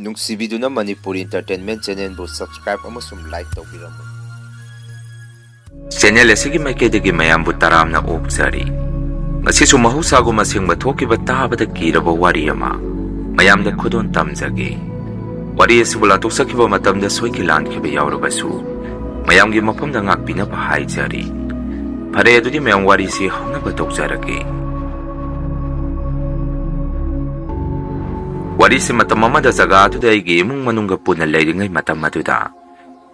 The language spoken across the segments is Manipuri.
ꯅꯨꯡꯁꯤꯕꯤꯗꯨꯅ ꯃꯅꯤꯄꯨꯔꯤ ꯏꯟꯇꯔꯇꯦꯟꯃꯦꯟ ꯆꯦꯅꯦꯜꯕꯨ ꯁꯕꯁꯀ꯭ꯔꯥꯏꯕ ꯑꯃꯁꯨꯡ ꯂꯥꯏꯛ ꯇꯧꯕꯤꯔꯝꯃꯨ꯫ ꯆꯦꯅꯦꯜ ꯑꯁꯤꯒꯤ ꯃꯥꯏꯀꯩꯗꯒꯤ ꯃꯌꯥꯝꯕꯨ ꯇꯔꯥꯝꯅ ꯑꯣꯛꯆꯔꯤ꯫ ꯉꯁꯤꯁꯨ ꯃꯍꯧꯁꯥꯒꯨꯝ ꯑꯁꯦꯡꯕ ꯊꯣꯛꯈꯤꯕ ꯇꯥꯕꯗ ꯀꯤꯔꯕ ꯋꯥꯔꯤ ꯑꯃ ꯃꯌꯥꯝꯗ ꯈꯨꯗꯣꯟ ꯇꯝꯖꯒꯦ꯫ ꯋꯥꯔꯤ ꯑꯁꯤꯕꯨ ꯂꯥꯟꯊꯣꯛꯆꯈꯤꯕ ꯃꯇꯝꯗ ꯁꯣꯏꯈꯤ ꯂꯥꯟꯈꯤꯕ ꯌꯥꯎꯔꯕꯁꯨ ꯃꯌꯥꯝꯒꯤ ꯃꯐꯝꯗ ꯉꯥꯛꯄꯤꯅꯕ ꯍꯥꯏꯖꯔꯤ꯫ ꯐꯔꯦ ꯑꯗꯨꯗꯤ ꯃꯌꯥꯝ ꯋꯥꯔꯤꯁꯤ ꯍꯧꯅꯕ ꯇꯧꯖꯔꯒꯦ꯫ ꯋꯥꯔꯤꯁꯤ ꯃꯇꯝ ꯑꯃꯗ ꯖꯒꯥ ꯑꯗꯨꯗ ꯑꯩꯒꯤ ꯏꯃꯨꯡ ꯃꯅꯨꯡꯒ ꯄꯨꯟꯅ ꯂꯩꯔꯤꯉꯩ ꯃꯇꯝ ꯑꯗꯨꯗ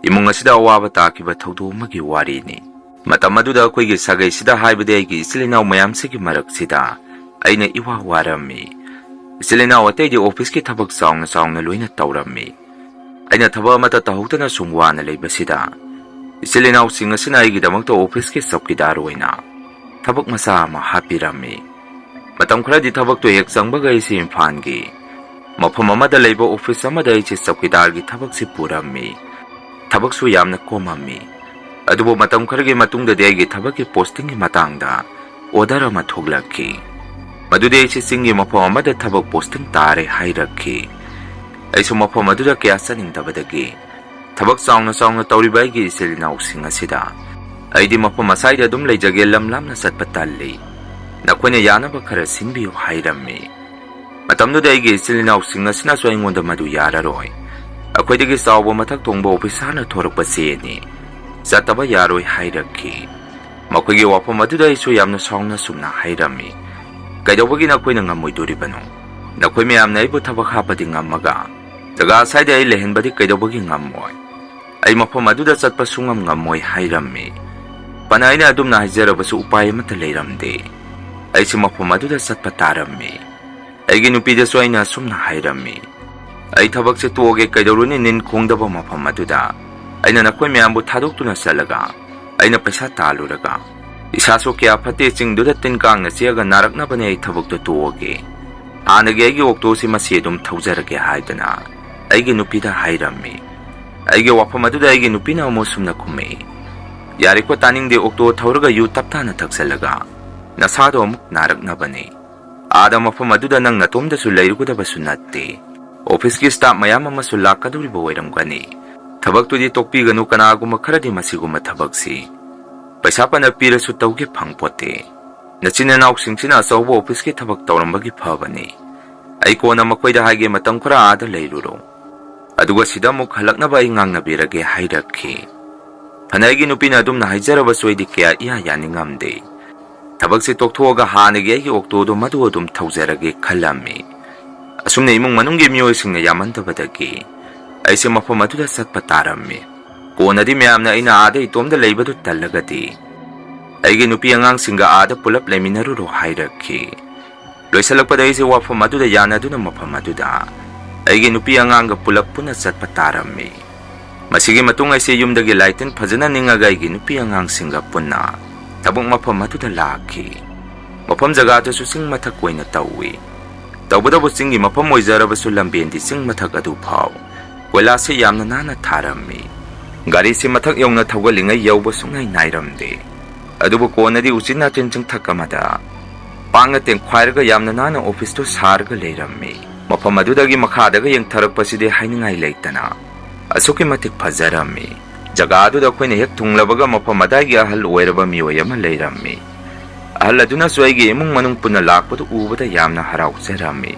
ꯏꯃꯨꯡ ꯑꯁꯤꯗ ꯑꯋꯥꯕ ꯇꯥꯈꯤꯕ ꯊꯧꯗꯣꯛ ꯑꯃꯒꯤ ꯋꯥꯔꯤꯅꯤ꯫ ꯃꯇꯝ ꯑꯗꯨꯗ ꯑꯩꯈꯣꯏꯒꯤ ꯁꯥꯒꯩꯁꯤꯗ ꯍꯥꯏꯕꯗꯤ ꯑꯩꯒꯤ ꯏꯆꯤꯜ ꯏꯅꯥꯎ ꯃꯌꯥꯝꯁꯤꯒꯤ ꯃꯔꯛꯁꯤꯗ ꯑꯩꯅ ꯏꯋꯥ ꯋꯥꯔꯝꯃꯤ꯫ ꯏꯆꯤꯜ ꯏꯅꯥꯎ ꯑꯇꯩꯗꯤ ꯑꯣꯐꯤꯁꯀꯤ ꯊꯕꯛ ꯆꯥꯎꯅ ꯆꯥꯎꯅ ꯂꯣꯏꯅ ꯇꯧꯔꯝꯃꯤ꯫ ꯑꯩꯅ ꯊꯕꯛ ꯑꯃꯠꯇ ꯇꯧꯍꯧꯗꯅ ꯁꯨꯝ ꯋꯥꯅ ꯂꯩꯕꯁꯤꯗ ꯏꯆꯤꯜ ꯏꯅꯥꯎꯁꯤꯡ ꯑꯁꯤꯅ ꯑꯩꯒꯤꯗꯃꯛꯇ ꯑꯣꯐꯤꯁꯀꯤ ꯆꯧꯀꯤꯗꯥꯔ ꯑꯣꯏꯅ ꯊꯕꯛ ꯃꯆꯥ ꯑꯃ ꯍꯥꯞꯄꯤꯔꯝꯃꯤ꯫ ꯃꯇꯝ ꯈꯔꯗꯤ ꯊꯕꯛꯇꯣ ꯍꯦꯛ ꯆꯪꯕꯒ ꯑꯩꯁꯤ ꯏꯝꯐꯥꯜꯒꯤ ꯃꯐꯝ ꯑꯃꯗ ꯂꯩꯕ ꯑꯣꯐꯤꯁ ꯑꯃꯗ ꯑꯩꯁꯤ ꯆꯧꯀꯤꯗꯥꯔꯒꯤ ꯊꯕꯛꯁꯤ ꯄꯨꯔꯝꯃꯤ꯫ ꯊꯕꯛꯁꯨ ꯌꯥꯝꯅ ꯀꯣꯝꯃꯝꯃꯤ꯫ ꯑꯗꯨꯕꯨ ꯃꯇꯝ ꯈꯔꯒꯤ ꯃꯇꯨꯡꯗꯗꯤ ꯑꯩꯒꯤ ꯊꯕꯛꯀꯤ ꯄꯣꯁꯇꯤꯡꯒꯤ ꯃꯇꯥꯡꯗ ꯑꯣꯔꯗꯔ ꯑꯃ ꯊꯣꯛꯂꯛꯈꯤ꯫ ꯃꯗꯨꯗꯤ ꯑꯩꯁꯤ ꯆꯤꯡꯒꯤ ꯃꯐꯝ ꯑꯃꯗ ꯊꯕꯛ ꯄꯣꯁꯇꯤꯡ ꯇꯥꯔꯦ ꯍꯥꯏꯔꯛꯈꯤ꯫ ꯑꯩꯁꯨ ꯃꯐꯝ ꯑꯗꯨꯗ ꯀꯌꯥ ꯆꯠꯅꯤꯡꯗꯕꯗꯒꯤ ꯊꯕꯛ ꯆꯥꯎꯅ ꯆꯥꯎꯅ ꯇꯧꯔꯤꯕ ꯑꯩꯒꯤ ꯏꯆꯤꯜ ꯏꯅꯥꯎꯁꯤꯡ ꯑꯁꯤꯗ ꯑꯩꯗꯤ ꯃꯐꯝ ꯑꯁꯥꯏꯗ ꯑꯗꯨꯝ ꯂꯩꯖꯒꯦ, ꯂꯝ ꯂꯥꯞꯅ ꯆꯠꯄ ꯇꯜꯂꯤ, ꯅꯈꯣꯏꯅ ꯌꯥꯅꯕ ꯈꯔ ꯁꯤꯟꯕꯤꯌꯨ ꯍꯥꯏꯔꯝꯃꯤ꯫ ꯃꯇꯝꯗꯨꯗ ꯑꯩꯒꯤ ꯏꯆꯤꯜ ꯏꯅꯥꯎꯁꯤꯡ ꯑꯁꯤꯅꯁꯨ ꯑꯩꯉꯣꯟꯗ ꯃꯗꯨ ꯌꯥꯔꯔꯣꯏ, ꯑꯩꯈꯣꯏꯗꯒꯤ ꯆꯥꯎꯕ ꯃꯊꯛ ꯊꯣꯡꯕ ꯑꯣꯐꯤꯁꯥꯔꯅ ꯊꯣꯔꯛꯄ ꯆꯦꯅꯤ, ꯆꯠꯇꯕ ꯌꯥꯔꯣꯏ ꯍꯥꯏꯔꯛꯈꯤ꯫ ꯃꯈꯣꯏꯒꯤ ꯋꯥꯐꯝ ꯑꯗꯨꯗ ꯑꯩꯁꯨ ꯌꯥꯝꯅ ꯁꯥꯎꯅ ꯁꯨꯝꯅ ꯍꯥꯏꯔꯝꯃꯤ꯫ ꯀꯩꯗꯧꯕꯒꯤ ꯅꯈꯣꯏꯅ ꯉꯝꯃꯣꯏꯗꯣꯔꯤꯕꯅꯣ? ꯅꯈꯣꯏ ꯃꯌꯥꯝꯅ ꯑꯩꯕꯨ ꯊꯕꯛ ꯍꯥꯞꯄꯗꯤ ꯉꯝꯃꯒ ꯖꯒꯥ ꯑꯁꯥꯏꯗ ꯑꯩ ꯂꯩꯍꯟꯕꯗꯤ ꯀꯩꯗꯧꯕꯒꯤ ꯉꯝꯃꯣꯏ? ꯑꯩ ꯃꯐꯝ ꯑꯗꯨꯗ ꯆꯠꯄ ꯁꯨꯡꯉꯝ ꯉꯝꯃꯣꯏ ꯍꯥꯏꯔꯝꯃꯤ꯫ ꯐꯅ ꯑꯩꯅ ꯑꯗꯨꯝꯅ ꯍꯥꯏꯖꯔꯕꯁꯨ ꯎꯄꯥꯏ ꯑꯃꯠꯇ ꯂꯩꯔꯝꯗꯦ꯫ ꯑꯩꯁꯤ ꯃꯐꯝ ꯑꯗꯨꯗ ꯆꯠꯄ ꯇꯥꯔꯝꯃꯤ꯫ ꯑꯩꯒꯤ ꯅꯨꯄꯤꯗꯁꯨ ꯑꯩꯅ ꯑꯁꯨꯝꯅ ꯍꯥꯏꯔꯝꯃꯤ, ꯑꯩ ꯊꯕꯛꯁꯦ ꯇꯣꯛꯑꯒꯦ, ꯀꯩꯗꯧꯔꯨꯅꯤ ꯅꯤꯟ ꯈꯣꯡꯗꯕ ꯃꯐꯝ ꯑꯗꯨꯗ ꯑꯩꯅ ꯅꯈꯣꯏ ꯃꯌꯥꯝꯕꯨ ꯊꯥꯗꯣꯛꯇꯨꯅ ꯆꯠꯂꯒ ꯑꯩꯅ ꯄꯩꯁꯥ ꯇꯥꯜꯂꯨꯔꯒ ꯏꯁꯥꯁꯨ ꯀꯌꯥ ꯐꯠꯇꯦ, ꯆꯤꯡꯗꯨꯗ ꯇꯤꯟ ꯀꯥꯡꯅ ꯆꯤꯛꯑꯒ ꯅꯥꯔꯛꯅꯕꯅꯦ, ꯑꯩ ꯊꯕꯛꯇꯣ ꯇꯣꯛꯑꯒꯦ, ꯍꯥꯟꯅꯒꯤ ꯑꯩꯒꯤ ꯑꯣꯛꯇꯣꯁꯤ ꯃꯁꯤ ꯑꯗꯨꯝ ꯊꯧꯖꯔꯒꯦ ꯍꯥꯏꯗꯅ ꯑꯩꯒꯤ ꯅꯨꯄꯤꯗ ꯍꯥꯏꯔꯝꯃꯤ꯫ ꯑꯩꯒꯤ ꯋꯥꯐꯝ ꯑꯗꯨꯗ ꯑꯩꯒꯤ ꯅꯨꯄꯤꯅ ꯑꯃꯨꯛ ꯁꯨꯝꯅ ꯈꯨꯝꯃꯛꯏ, ꯌꯥꯔꯦꯀꯣ, ꯇꯥꯅꯤꯡꯗꯦ, ꯑꯣꯛꯇꯣ ꯊꯧꯔꯒ ꯌꯨ ꯇꯞꯇꯥꯅ ꯊꯛꯆꯜꯂꯒ ꯅꯁꯥꯗꯣ ꯑꯃꯨꯛ ꯅꯥꯔꯛꯅꯕꯅꯤ꯫ ꯑꯥꯗ ꯃꯐꯝ ꯑꯗꯨꯗ ꯅꯪ ꯅꯇꯣꯝꯗꯁꯨ ꯂꯩꯔꯨꯒꯗꯕꯁꯨ ꯅꯠꯇꯦ, ꯑꯣꯐꯤꯁꯀꯤ ꯁ꯭ꯇꯥꯐ ꯃꯌꯥꯝ ꯑꯃꯁꯨ ꯂꯥꯛꯀꯗꯧꯔꯤꯕ ꯑꯣꯏꯔꯝꯒꯅꯤ, ꯊꯕꯛꯇꯨꯗꯤ ꯇꯣꯛꯄꯤꯒꯅꯨ, ꯀꯅꯥꯒꯨꯝꯕ ꯈꯔꯗꯤ ꯃꯁꯤꯒꯨꯝꯕ ꯊꯕꯛꯁꯤ ꯄꯩꯁꯥ ꯐꯅ ꯄꯤꯔꯁꯨ ꯇꯧꯒꯦ ꯐꯪꯄꯣꯠꯇꯦ꯫ ꯅꯆꯤꯟ ꯏꯅꯥꯎꯁꯤꯡꯁꯤꯅ ꯑꯆꯧꯕ ꯑꯣꯐꯤꯁꯀꯤ ꯊꯕꯛ ꯇꯧꯔꯝꯕꯒꯤ ꯐꯕꯅꯤ, ꯑꯩ ꯀꯣꯟꯅ ꯃꯈꯣꯏꯗ ꯍꯥꯏꯒꯦ, ꯃꯇꯝ ꯈꯔ ꯑꯥꯗ ꯂꯩꯔꯨꯔꯣ, ꯑꯗꯨꯒ ꯁꯤꯗ ꯑꯃꯨꯛ ꯍꯜꯂꯛꯅꯕ ꯑꯩ ꯉꯥꯡꯅꯕꯤꯔꯒꯦ ꯍꯥꯏꯔꯛꯈꯤ꯫ ꯐꯅ ꯑꯩꯒꯤ ꯅꯨꯄꯤꯅ ꯑꯗꯨꯝꯅ ꯍꯥꯏꯖꯔꯕꯁꯨ ꯑꯩꯗꯤ ꯀꯌꯥ ꯏꯌꯥ ꯌꯥꯅꯤꯡꯉꯝꯗꯦ꯫ ꯊꯕꯛꯁꯤ ꯇꯣꯛꯊꯣꯛꯑꯒ ꯍꯥꯟꯅꯒꯤ ꯑꯩꯒꯤ ꯑꯣꯛꯇꯣꯗꯣ ꯃꯗꯨ ꯑꯗꯨꯝ ꯊꯧꯖꯔꯒꯦ ꯈꯜꯂꯝꯃꯤ꯫ ꯑꯁꯨꯝꯅ ꯏꯃꯨꯡ ꯃꯅꯨꯡꯒꯤ ꯃꯤꯑꯣꯏꯁꯤꯡꯅ ꯌꯥꯝꯃꯟꯗꯕꯗꯒꯤ ꯑꯩꯁꯦ ꯃꯐꯝ ꯑꯗꯨꯗ ꯆꯠꯄ ꯇꯥꯔꯝꯃꯤ꯫ ꯀꯣꯟꯅꯗꯤ ꯃꯌꯥꯝꯅ ꯑꯩꯅ ꯑꯥꯗ ꯏꯇꯣꯝꯗ ꯂꯩꯕꯗꯨ ꯇꯜꯂꯒꯗꯤ ꯑꯩꯒꯤ ꯅꯨꯄꯤ ꯑꯉꯥꯡꯁꯤꯡꯒ ꯑꯥꯗ ꯄꯨꯂꯞ ꯂꯩꯃꯤꯟꯅꯔꯨꯔꯣ ꯍꯥꯏꯔꯛꯈꯤ꯫ ꯂꯣꯏꯁꯤꯜꯂꯛꯄꯗ ꯑꯩꯁꯦ ꯋꯥꯐꯝ ꯑꯗꯨꯗ ꯌꯥꯅꯗꯨꯅ ꯃꯐꯝ ꯑꯗꯨꯗ ꯑꯩꯒꯤ ꯅꯨꯄꯤ ꯑꯉꯥꯡꯒ ꯄꯨꯂꯞ ꯄꯨꯟꯅ ꯆꯠꯄ ꯇꯥꯔꯝꯃꯤ꯫ ꯃꯁꯤꯒꯤ ꯃꯇꯨꯡ ꯑꯩꯁꯦ ꯌꯨꯝꯗꯒꯤ ꯂꯥꯏꯇꯤꯟ ꯐꯖꯅ ꯅꯤꯡꯉꯒ ꯑꯩꯒꯤ ꯅꯨꯄꯤ ꯑꯉꯥꯡꯁꯤꯡꯒ ꯄꯨꯟꯅ ꯊꯕꯛ ꯃꯐꯝ ꯑꯗꯨꯗ ꯂꯥꯛꯈꯤ꯫ ꯃꯐꯝ ꯖꯒꯥꯗꯨꯁꯨ ꯆꯤꯡ ꯃꯊꯛ ꯑꯣꯏꯅ ꯇꯧꯏ꯫ ꯇꯧꯕꯇꯕꯨ ꯆꯤꯡꯒꯤ ꯃꯐꯝ ꯑꯣꯏꯖꯔꯕꯁꯨ ꯂꯝꯕꯦꯟꯗꯤ ꯆꯤꯡ ꯃꯊꯛ ꯑꯗꯨ ꯐꯥꯎ ꯀꯣꯏꯂꯥꯁꯁꯤ ꯌꯥꯝꯅ ꯅꯥꯟꯅ ꯊꯥꯔꯝꯃꯤ꯫ ꯒꯥꯔꯤꯁꯤ ꯃꯊꯛ ꯌꯧꯅ ꯊꯧꯒꯠꯂꯤꯉꯩ ꯌꯧꯕ ꯁꯨꯡꯅꯥꯏ ꯅꯥꯏꯔꯝꯗꯦ꯫ ꯑꯗꯨꯕꯨ ꯀꯣꯟꯅꯗꯤ ꯎꯆꯤꯟ ꯅꯥꯆꯤꯟ ꯆꯤꯡꯊꯛ ꯑꯃꯗ ꯄꯥꯛꯅ ꯇꯦꯡꯈ꯭ꯋꯥꯏꯔꯒ ꯌꯥꯝꯅ ꯅꯥꯟꯅ ꯑꯣꯐꯤꯁꯇꯨ ꯁꯥꯔꯒ ꯂꯩꯔꯝꯃꯤ꯫ ꯃꯐꯝ ꯑꯗꯨꯗꯒꯤ ꯃꯈꯥꯗꯒ ꯌꯦꯡꯊꯔꯛꯄꯁꯤꯗꯤ ꯍꯥꯏꯅꯤꯡꯉꯥꯏ ꯂꯩꯇꯅ ꯑꯁꯨꯛꯀꯤ ꯃꯇꯤꯛ ꯐꯖꯔꯝꯃꯤ꯫ ꯖꯒꯥ ꯑꯗꯨꯗ ꯑꯩꯈꯣꯏꯅ ꯍꯦꯛ ꯊꯨꯡꯂꯕꯒ ꯃꯐꯝ ꯑꯗꯥꯏꯒꯤ ꯑꯍꯜ ꯑꯣꯏꯔꯕ ꯃꯤꯑꯣꯏ ꯑꯃ ꯂꯩꯔꯝꯃꯤ꯫ ꯑꯍꯜ ꯑꯗꯨꯅꯁꯨ ꯑꯩꯒꯤ ꯏꯃꯨꯡ ꯃꯅꯨꯡ ꯄꯨꯟꯅ ꯂꯥꯛꯄꯗꯨ ꯎꯕꯗ ꯌꯥꯝꯅ ꯍꯔꯥꯎꯖꯔꯝꯃꯤ꯫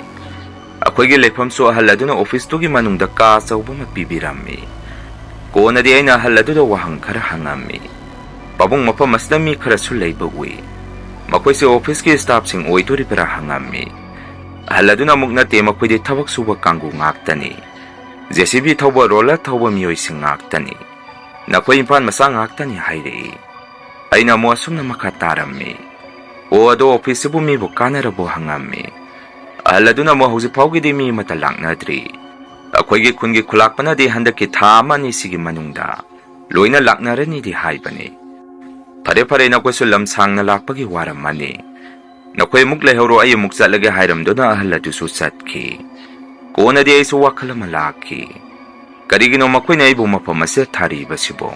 ꯑꯩꯈꯣꯏꯒꯤ ꯂꯩꯐꯝꯁꯨ ꯑꯍꯜ ꯑꯗꯨꯅ ꯑꯣꯐꯤꯁꯇꯨꯒꯤ ꯃꯅꯨꯡꯗ ꯀꯥ ꯑꯆꯧꯕ ꯑꯃ ꯄꯤꯕꯤꯔꯝꯃꯤ꯫ ꯀꯣꯟꯅꯗꯤ ꯑꯩꯅ ꯑꯍꯜ ꯑꯗꯨꯗ ꯋꯥꯍꯪ ꯈꯔ ꯍꯪꯉꯝꯃꯤ꯫ ꯄꯥꯕꯨꯡ, ꯃꯐꯝ ꯑꯁꯤꯗ ꯃꯤ ꯈꯔꯁꯨ ꯂꯩꯕ ꯎꯏ, ꯃꯈꯣꯏꯁꯦ ꯑꯣꯐꯤꯁꯀꯤ ꯁ꯭ꯇꯥꯐꯁꯤꯡ ꯑꯣꯏꯗꯣꯔꯤꯕ꯭ꯔꯥ ꯍꯪꯉꯝꯃꯤ꯫ ꯑꯍꯜ ꯑꯗꯨꯅ ꯑꯃꯨꯛ ꯅꯠꯇꯦ, ꯃꯈꯣꯏꯗꯤ ꯊꯕꯛ ꯁꯨꯕ ꯀꯥꯡꯕꯨ ꯉꯥꯛꯇꯅꯤ, JCB ꯊꯧꯕ, ꯔꯣꯂꯔ ꯊꯧꯕ ꯃꯤꯑꯣꯏꯁꯤꯡ ꯉꯥꯛꯇꯅꯤ, ꯅꯈꯣꯏ ꯏꯝꯐꯥꯜ ꯃꯆꯥ ꯉꯥꯛꯇꯅꯤ ꯍꯥꯏꯔꯛꯏ꯫ ꯑꯩꯅ ꯑꯃꯨꯛ ꯑꯁꯨꯝꯅ ꯃꯈꯥ ꯇꯥꯔꯝꯃꯤ, ꯑꯣ, ꯑꯗꯣ ꯑꯣꯐꯤꯁꯁꯤꯕꯨ ꯃꯤꯕꯨ ꯀꯥꯟꯅꯔꯕꯣ ꯍꯪꯉꯝꯃꯤ꯫ ꯑꯍꯜ ꯑꯗꯨꯅ ꯑꯃꯨꯛ ꯍꯧꯖꯤꯛ ꯐꯥꯎꯒꯤꯗꯤ ꯃꯤ ꯑꯃꯠꯇ ꯂꯥꯛꯅꯗ꯭ꯔꯤ, ꯑꯩꯈꯣꯏꯒꯤ ꯈꯨꯟꯒꯤ ꯈꯨꯂꯥꯛꯄꯅꯗꯤ ꯍꯟꯗꯛꯀꯤ ꯊꯥ ꯑꯃ ꯑꯅꯤꯁꯤꯒꯤ ꯃꯅꯨꯡꯗ ꯂꯣꯏꯅ ꯂꯥꯛꯅꯔꯅꯤꯗꯤ ꯍꯥꯏꯕꯅꯤ꯫ ꯐꯔꯦ ꯐꯔꯦ, ꯅꯈꯣꯏꯁꯨ ꯂꯝ ꯁꯥꯡꯅ ꯂꯥꯛꯄꯒꯤ ꯋꯥꯔꯝꯃꯅꯤ, ꯅꯈꯣꯏ ꯑꯃꯨꯛ ꯂꯩꯍꯧꯔꯣ, ꯑꯩ ꯑꯃꯨꯛ ꯆꯠꯂꯒꯦ ꯍꯥꯏꯔꯝꯗꯨꯅ ꯑꯍꯜ ꯑꯗꯨꯁꯨ ꯆꯠꯈꯤ꯫ ꯀꯣꯟꯅꯗꯤ ꯑꯩꯁꯨ ꯋꯥꯈꯜ ꯑꯃ ꯂꯥꯛꯈꯤ, ꯀꯔꯤꯒꯤꯅꯣ ꯃꯈꯣꯏꯅ ꯑꯩꯕꯨ ꯃꯐꯝ ꯑꯁꯤꯗ ꯊꯥꯔꯤꯕꯁꯤꯕꯣ?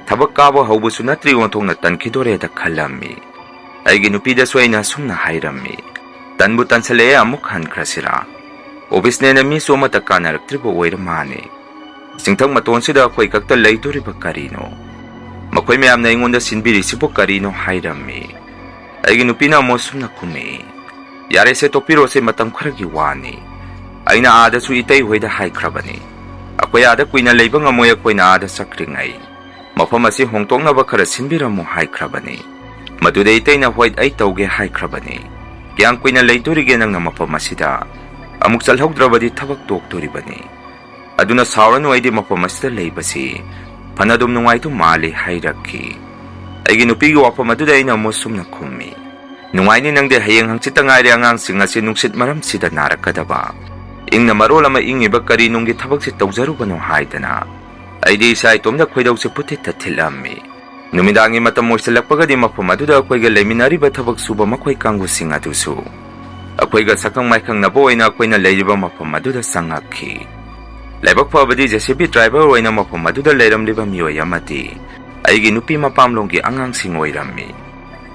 ꯊꯕꯛ ꯀꯥꯕ ꯍꯧꯕꯁꯨ ꯅꯠꯇ꯭ꯔꯤ, ꯑꯣꯟꯊꯣꯛꯅ ꯇꯟꯈꯤꯗꯣꯔꯦꯗ ꯈꯜꯂꯝꯃꯤ꯫ ꯑꯩꯒꯤ ꯅꯨꯄꯤꯗꯁꯨ ꯑꯩꯅ ꯑꯁꯨꯝꯅ ꯍꯥꯏꯔꯝꯃꯤ, ꯇꯟꯕꯨ ꯇꯟꯁꯜꯂꯛꯑꯦ, ꯑꯃꯨꯛ ꯍꯟꯈ꯭ꯔꯁꯤꯔꯥ? Office-ꯅꯦꯅ ꯃꯤꯁꯨ ꯑꯃꯠꯇ ꯀꯥꯟꯅꯔꯛꯇ꯭ꯔꯤꯕ ꯑꯣꯏꯔ ꯃꯥꯅꯤ. ꯆꯤꯡꯊꯛ ꯃꯇꯣꯟꯁꯤꯗ ꯑꯩꯈꯣꯏ ꯈꯛꯇ ꯂꯩꯗꯣꯔꯤꯕ ꯀꯔꯤꯅꯣ? ꯃꯈꯣꯏ ꯃꯌꯥꯝꯅ ꯑꯩꯉꯣꯟꯗ ꯁꯤꯟꯕꯤꯔꯤꯁꯤꯕꯨ ꯀꯔꯤꯅꯣ ꯍꯥꯏꯔꯝꯃꯤ. ꯑꯩꯒꯤ ꯅꯨꯄꯤꯅ ꯑꯃꯨꯛ ꯁꯨꯝꯅ ꯈꯨꯝꯃꯤ. ꯌꯥꯔꯦꯁꯦ ꯇꯣꯛꯄꯤꯔꯣꯁꯦ, ꯃꯇꯝ ꯈꯔꯒꯤ ꯋꯥꯅꯤ. ꯑꯩꯅ ꯑꯥꯗꯁꯨ ꯏꯇꯩ ꯍꯣꯏꯗ ꯍꯥꯏꯈ꯭ꯔꯕꯅꯤ. ꯑꯩꯈꯣꯏ ꯑꯥꯗ ꯀꯨꯏꯅ ꯂꯩꯕ ꯉꯝꯃꯣꯏ, ꯑꯩꯈꯣꯏꯅ ꯑꯥꯗ ꯆꯠꯈ꯭ꯔꯤꯉꯩ ꯃꯐꯝ ꯑꯁꯤ ꯍꯣꯡꯗꯣꯛꯅꯕ ꯈꯔ ꯁꯤꯟꯕꯤꯔꯝꯃꯨ ꯍꯥꯏꯈ꯭ꯔꯕꯅꯤ. ꯃꯗꯨꯗ ꯏꯇꯩꯅ ꯍꯣꯏ ꯑꯩ ꯇꯧꯒꯦ ꯍꯥꯏꯈ꯭ꯔꯕꯅꯤ. ꯀꯌꯥꯝ ꯀꯨꯏꯅ ꯂꯩꯗꯣꯔꯤꯒꯦ ꯅꯪꯅ ꯃꯐꯝ ꯑꯁꯤꯗ? ꯑꯃꯨꯛ ꯆꯠꯍꯧꯗ꯭ꯔꯕꯗꯤ ꯊꯕꯛ ꯇꯣꯛꯇꯣꯔꯤꯕꯅꯤ. ꯑꯗꯨꯅ ꯁꯥꯎꯔꯅꯨ, ꯑꯩꯗꯤ ꯃꯐꯝ ꯑꯁꯤꯗ ꯂꯩꯕꯁꯤ ꯐꯅꯗꯨꯝ ꯅꯨꯡꯉꯥꯏꯗꯧ ꯃꯥꯜꯂꯤ ꯍꯥꯏꯔꯛꯈꯤ. ꯑꯩꯒꯤ ꯅꯨꯄꯤꯒꯤ ꯋꯥꯐꯝ ꯑꯗꯨꯗ ꯑꯩꯅ ꯑꯃꯨꯛ ꯁꯨꯝꯅ ꯈꯨꯝꯃꯤ. ꯅꯨꯡꯉꯥꯏꯅꯤ ꯅꯪꯗꯤ, ꯍꯌꯦꯡ ꯍꯪꯆꯤꯠꯇ ꯉꯥꯏꯔꯦ ꯑꯉꯥꯡꯁꯤꯡ ꯑꯁꯤ ꯅꯨꯡꯁꯤꯠ ꯃꯔꯝꯁꯤꯗ ꯅꯥꯔꯛꯀꯗꯕ. ꯏꯪꯅ ꯃꯔꯣꯜ ꯑꯃ ꯏꯪꯉꯤꯕ ꯀꯔꯤ ꯅꯨꯡꯒꯤ ꯊꯕꯛꯁꯤ ꯇꯧꯖꯔꯨꯕꯅꯣ ꯍꯥꯏꯗꯅ ꯑꯩꯗꯤ ꯏꯁꯥ ꯏꯇꯣꯝꯗ ꯈꯣꯏꯗꯧꯁꯦ ꯄꯨꯊꯤꯠꯇ ꯊꯤꯜꯂꯝꯃꯤ. ꯅꯨꯃꯤꯗꯥꯡꯒꯤ ꯃꯇꯝ ꯑꯣꯏꯁꯤꯜꯂꯛꯄꯒꯗꯤ ꯃꯐꯝ ꯑꯗꯨꯗ ꯑꯩꯈꯣꯏꯒ ꯂꯩꯃꯤꯟꯅꯔꯤꯕ ꯊꯕꯛ ꯁꯨꯕ ꯃꯈꯣꯏ ꯀꯥꯡꯕꯨꯁꯤꯡ ꯑꯗꯨꯁꯨ ꯑꯩꯈꯣꯏꯒ ꯁꯛꯈꯪ ꯃꯥꯏꯈꯪꯅꯕ ꯑꯣꯏꯅ ꯑꯩꯈꯣꯏꯅ ꯂꯩꯔꯤꯕ ꯃꯐꯝ ꯑꯗꯨꯗ ꯆꯪꯉꯛꯈꯤ. ꯂꯥꯏꯕꯛ ꯐꯕꯗꯤ JCB ꯗ꯭ꯔꯥꯏꯚꯔ ꯑꯣꯏꯅ ꯃꯐꯝ ꯑꯗꯨꯗ ꯂꯩꯔꯝꯂꯤꯕ ꯃꯤꯑꯣꯏ ꯑꯃꯗꯤ ꯑꯩꯒꯤ ꯅꯨꯄꯤ ꯃꯄꯥꯝꯂꯣꯝꯒꯤ ꯑꯉꯥꯡꯁꯤꯡ ꯑꯣꯏꯔꯝꯃꯤ.